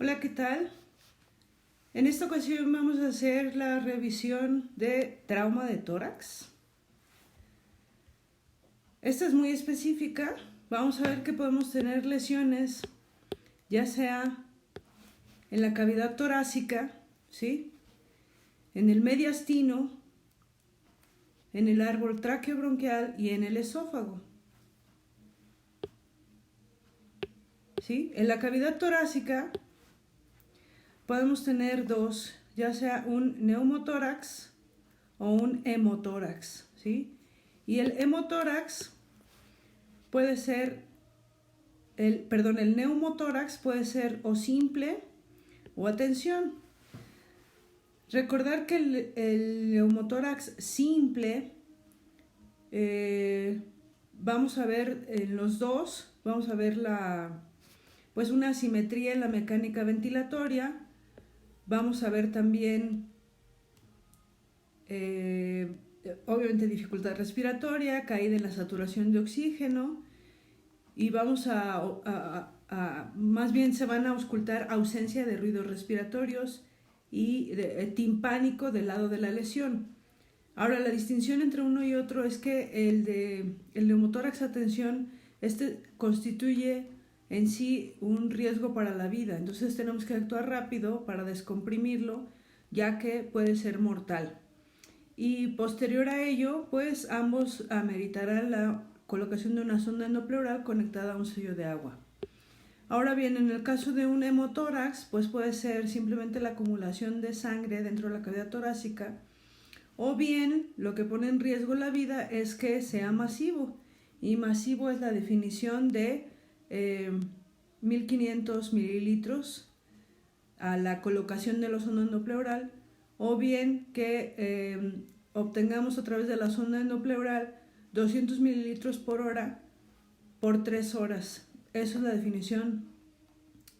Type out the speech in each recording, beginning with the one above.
Hola, ¿qué tal? En esta ocasión vamos a hacer la revisión de trauma de tórax. Esta es muy específica. Vamos a ver que podemos tener lesiones, ya sea en la cavidad torácica, ¿sí? En el mediastino, en el árbol traqueobronquial y en el esófago. ¿Sí? En la cavidad torácica podemos tener dos, ya sea un neumotórax o un hemotórax, ¿sí? Y el hemotórax puede ser, el neumotórax puede ser o simple o a tensión. Recordar que el neumotórax simple, vamos a ver en los dos, vamos a ver pues una asimetría en la mecánica ventilatoria. Vamos a ver también, obviamente, dificultad respiratoria, caída en la saturación de oxígeno, y vamos más bien se van a auscultar ausencia de ruidos respiratorios y timpánico del lado de la lesión. Ahora, la distinción entre uno y otro es que el neumotórax a tensión, constituye en sí un riesgo para la vida, entonces tenemos que actuar rápido para descomprimirlo, ya que puede ser mortal. Y posterior a ello, pues ambos ameritarán la colocación de una sonda endopleural conectada a un sello de agua. Ahora bien, en el caso de un hemotórax, pues puede ser simplemente la acumulación de sangre dentro de la cavidad torácica, o bien lo que pone en riesgo la vida es que sea masivo, y masivo es la definición de 1500 mililitros a la colocación de la sonda endopleural, o bien que obtengamos a través de la sonda endopleural 200 mililitros por hora por 3 horas. Esa es la definición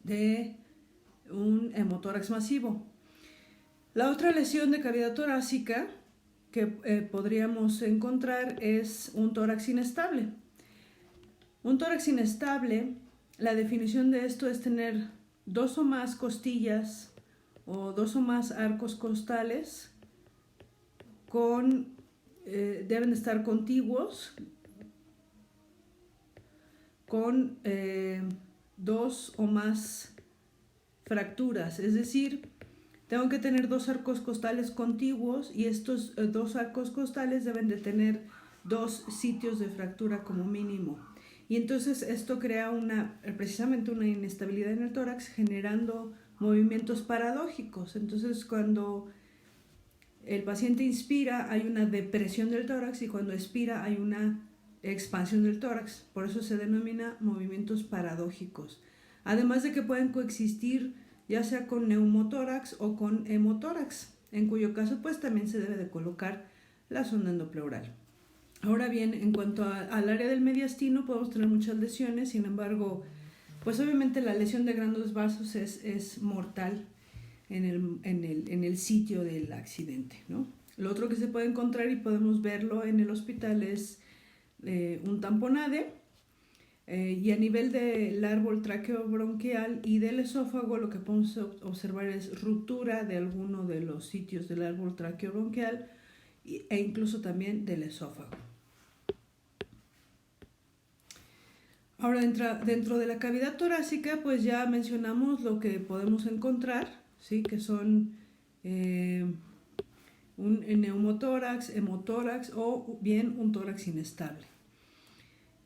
de un hemotórax masivo. La otra lesión de cavidad torácica que podríamos encontrar es un tórax inestable. Un tórax inestable, la definición de esto es tener dos o más costillas o dos o más arcos costales deben estar contiguos con dos o más fracturas, es decir, tengo que tener dos arcos costales contiguos, y estos dos arcos costales deben de tener dos sitios de fractura como mínimo. Y entonces esto crea precisamente una inestabilidad en el tórax, generando movimientos paradójicos. Entonces, cuando el paciente inspira hay una depresión del tórax, y cuando expira hay una expansión del tórax. Por eso se denomina movimientos paradójicos. Además de que pueden coexistir ya sea con neumotórax o con hemotórax, en cuyo caso pues también se debe de colocar la sonda endopleural. Ahora bien, en cuanto al área del mediastino, podemos tener muchas lesiones. Sin embargo, pues obviamente la lesión de grandes vasos es mortal en el sitio del accidente, ¿no? Lo otro que se puede encontrar, y podemos verlo en el hospital, es un tamponade, y a nivel del árbol traqueobronquial y del esófago lo que podemos observar es ruptura de alguno de los sitios del árbol traqueobronquial e incluso también del esófago. Ahora, dentro de la cavidad torácica, pues ya mencionamos lo que podemos encontrar, ¿sí? Que son un neumotórax, hemotórax o bien un tórax inestable.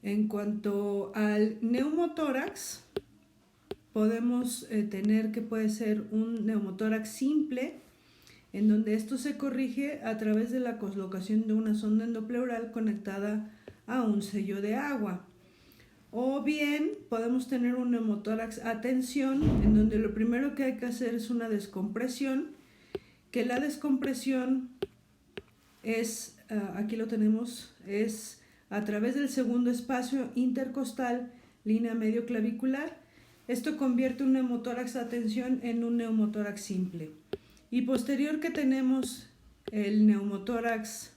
En cuanto al neumotórax, podemos tener que puede ser un neumotórax simple, en donde esto se corrige a través de la colocación de una sonda endopleural conectada a un sello de agua. O bien podemos tener un neumotórax a tensión, en donde lo primero que hay que hacer es una descompresión, que la descompresión es, aquí lo tenemos, es a través del segundo espacio intercostal, línea medio clavicular. Esto convierte un neumotórax a tensión en un neumotórax simple. Y posterior que tenemos el neumotórax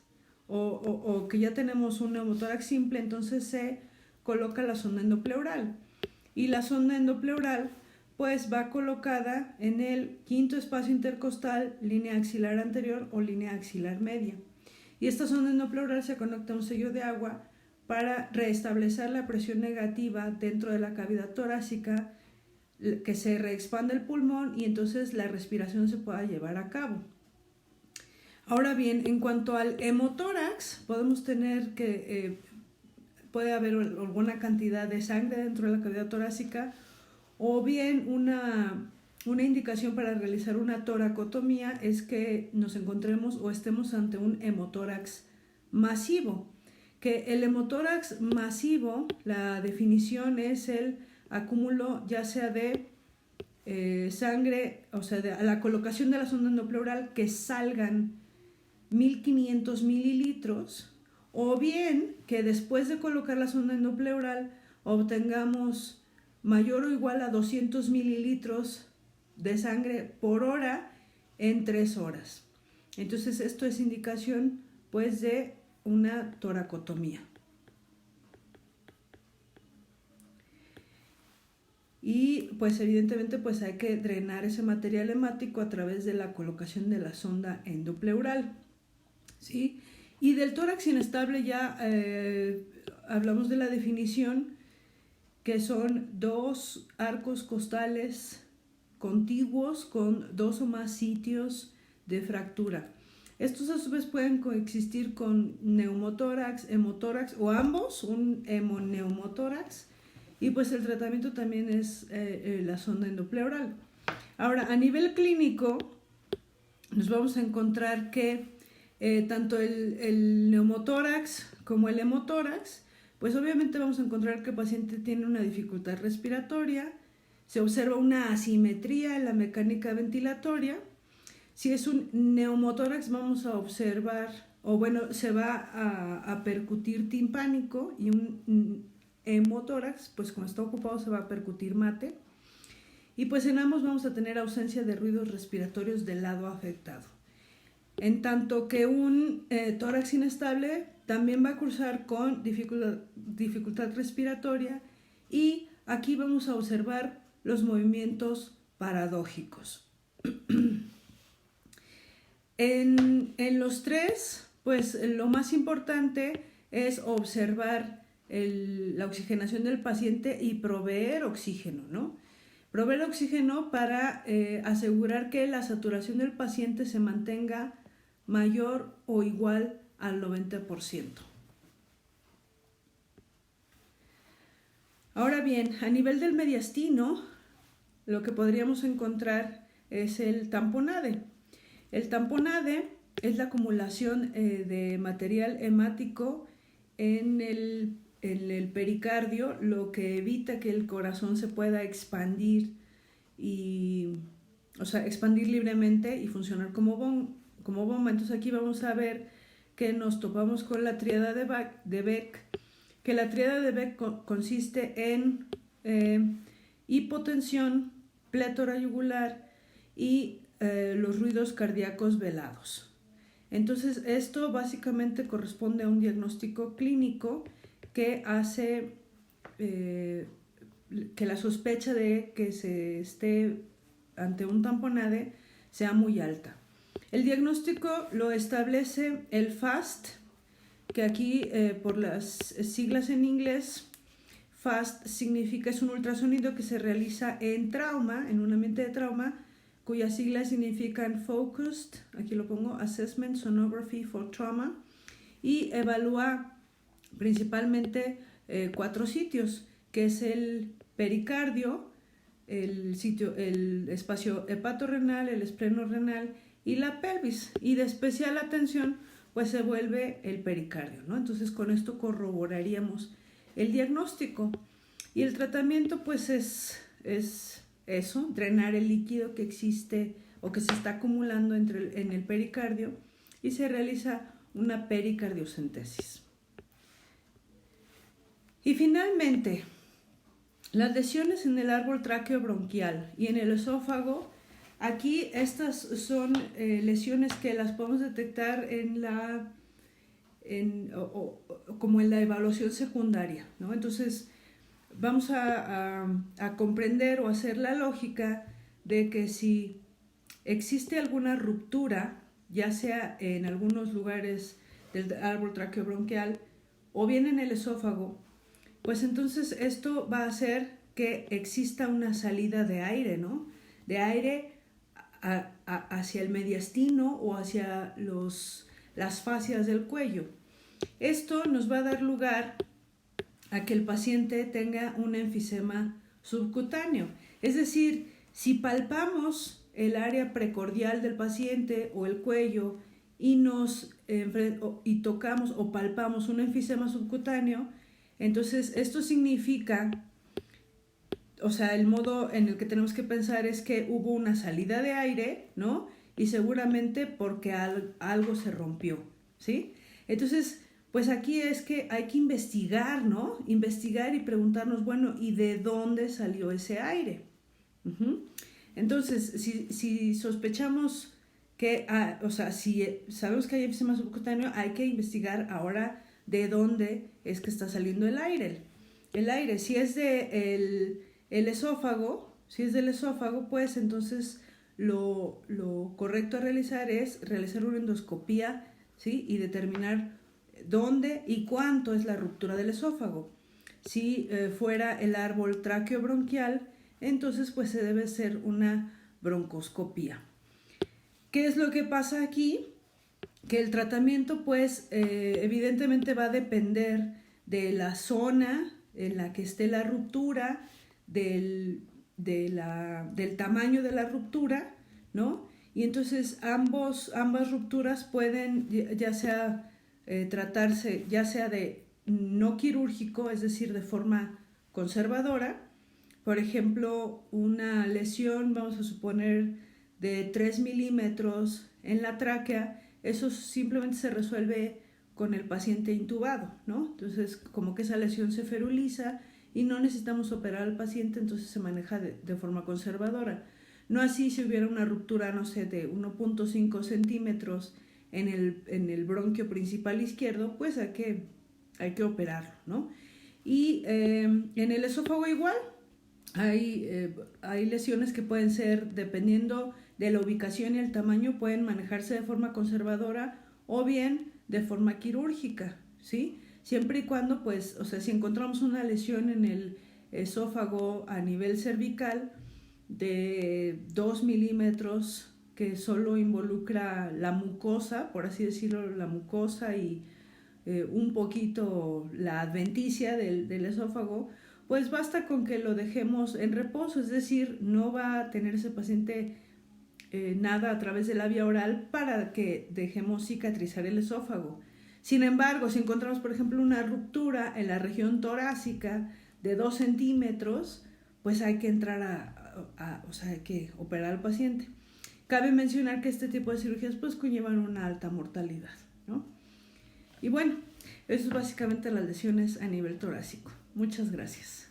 o que ya tenemos un neumotórax simple, entonces se coloca la sonda endopleural. Y la sonda endopleural pues va colocada en el quinto espacio intercostal, línea axilar anterior o línea axilar media. Y esta sonda endopleural se conecta a un sello de agua para restablecer la presión negativa dentro de la cavidad torácica, que se reexpanda el pulmón y entonces la respiración se pueda llevar a cabo. Ahora bien, en cuanto al hemotórax, podemos tener que puede haber alguna cantidad de sangre dentro de la cavidad torácica o bien una indicación para realizar una toracotomía es que nos encontremos o estemos ante un hemotórax masivo. Que el hemotórax masivo, la definición es el acúmulo ya sea de sangre, o sea, a la colocación de la sonda endopleural que salgan 1500 mililitros, o bien que después de colocar la sonda endopleural obtengamos mayor o igual a 200 mililitros de sangre por hora en 3 horas. Entonces esto es indicación pues de una toracotomía. Y pues evidentemente pues hay que drenar ese material hemático a través de la colocación de la sonda endopleural, ¿sí? Y del tórax inestable ya hablamos de la definición, que son dos arcos costales contiguos con dos o más sitios de fractura. Estos a su vez pueden coexistir con neumotórax, hemotórax o ambos, un hemoneumotórax, y pues el tratamiento también es la sonda endopleural. Ahora, a nivel clínico, nos vamos a encontrar que tanto el neumotórax como el hemotórax, pues obviamente vamos a encontrar que el paciente tiene una dificultad respiratoria, se observa una asimetría en la mecánica ventilatoria. Si es un neumotórax vamos a observar, o bueno, se va a percutir timpánico, y un hemotórax, pues cuando está ocupado se va a percutir mate, y pues en ambos vamos a tener ausencia de ruidos respiratorios del lado afectado. En tanto que un tórax inestable también va a cursar con dificultad respiratoria, y aquí vamos a observar los movimientos paradójicos. En los tres, pues lo más importante es observar la oxigenación del paciente y proveer oxígeno, ¿no? Proveer oxígeno para asegurar que la saturación del paciente se mantenga mayor o igual al 90%. Ahora bien, a nivel del mediastino, lo que podríamos encontrar es el tamponade. El tamponade es la acumulación de material hemático en el pericardio, lo que evita que el corazón se pueda expandir expandir libremente y funcionar como bomba. Entonces aquí vamos a ver que nos topamos con la tríada de Beck, que la tríada de Beck consiste en hipotensión, plétora yugular y los ruidos cardíacos velados. Entonces esto básicamente corresponde a un diagnóstico clínico que hace que la sospecha de que se esté ante un tamponade sea muy alta. El diagnóstico lo establece el FAST, que aquí por las siglas en inglés, FAST significa, es un ultrasonido que se realiza en trauma, en un ambiente de trauma, cuyas siglas significan Focused, aquí lo pongo, Assessment Sonography for Trauma, y evalúa principalmente 4 sitios, que es el pericardio, el espacio hepatorrenal, el espleno-renal y la pelvis, y de especial atención pues se vuelve el pericardio, ¿no? Entonces con esto corroboraríamos el diagnóstico, y el tratamiento pues es eso, drenar el líquido que existe o que se está acumulando en el pericardio, y se realiza una pericardiocentesis. Y finalmente, las lesiones en el árbol tráqueo-bronquial y en el esófago, aquí estas son lesiones que las podemos detectar como en la evaluación secundaria, ¿no? Entonces vamos a comprender o hacer la lógica de que si existe alguna ruptura, ya sea en algunos lugares del árbol traqueobronquial o bien en el esófago, pues entonces esto va a hacer que exista una salida de aire, ¿no? De aire hacia el mediastino o hacia las fascias del cuello. Esto nos va a dar lugar a que el paciente tenga un enfisema subcutáneo. Es decir, si palpamos el área precordial del paciente o el cuello y tocamos o palpamos un enfisema subcutáneo, entonces esto significa, o sea, el modo en el que tenemos que pensar es que hubo una salida de aire, ¿no? Y seguramente porque algo se rompió, ¿sí? Entonces, pues aquí es que hay que investigar, ¿no? Investigar y preguntarnos, bueno, ¿y de dónde salió ese aire? Entonces, si sospechamos que, o sea, si sabemos que hay enfisema subcutáneo, hay que investigar ahora de dónde es que está saliendo el aire. El aire, si es el esófago, pues entonces lo correcto a realizar es realizar una endoscopía, ¿sí? Y determinar dónde y cuánto es la ruptura del esófago. Si fuera el árbol traqueobronquial, entonces pues se debe hacer una broncoscopía. ¿Qué es lo que pasa aquí? Que el tratamiento pues evidentemente va a depender de la zona en la que esté la ruptura, del tamaño de la ruptura, ¿no? Y entonces ambas rupturas pueden ya sea tratarse ya sea de no quirúrgico, es decir, de forma conservadora. Por ejemplo, una lesión, vamos a suponer, de 3 milímetros en la tráquea, eso simplemente se resuelve con el paciente intubado, ¿no? Entonces, como que esa lesión se feruliza y no necesitamos operar al paciente, entonces se maneja de forma conservadora. No así si hubiera una ruptura, no sé, de 1.5 centímetros en el bronquio principal izquierdo, pues hay que operarlo, ¿no? Y en el esófago igual, hay lesiones que pueden ser, dependiendo de la ubicación y el tamaño, pueden manejarse de forma conservadora o bien de forma quirúrgica, ¿sí? Siempre y cuando, pues, o sea, si encontramos una lesión en el esófago a nivel cervical de 2 milímetros que solo involucra la mucosa, por así decirlo, la mucosa y un poquito la adventicia del esófago, pues basta con que lo dejemos en reposo, es decir, no va a tener ese paciente nada a través de la vía oral para que dejemos cicatrizar el esófago. Sin embargo, si encontramos, por ejemplo, una ruptura en la región torácica de 2 centímetros, pues hay que entrar o sea, hay que operar al paciente. Cabe mencionar que este tipo de cirugías pues conllevan una alta mortalidad, ¿no? Y bueno, eso es básicamente las lesiones a nivel torácico. Muchas gracias.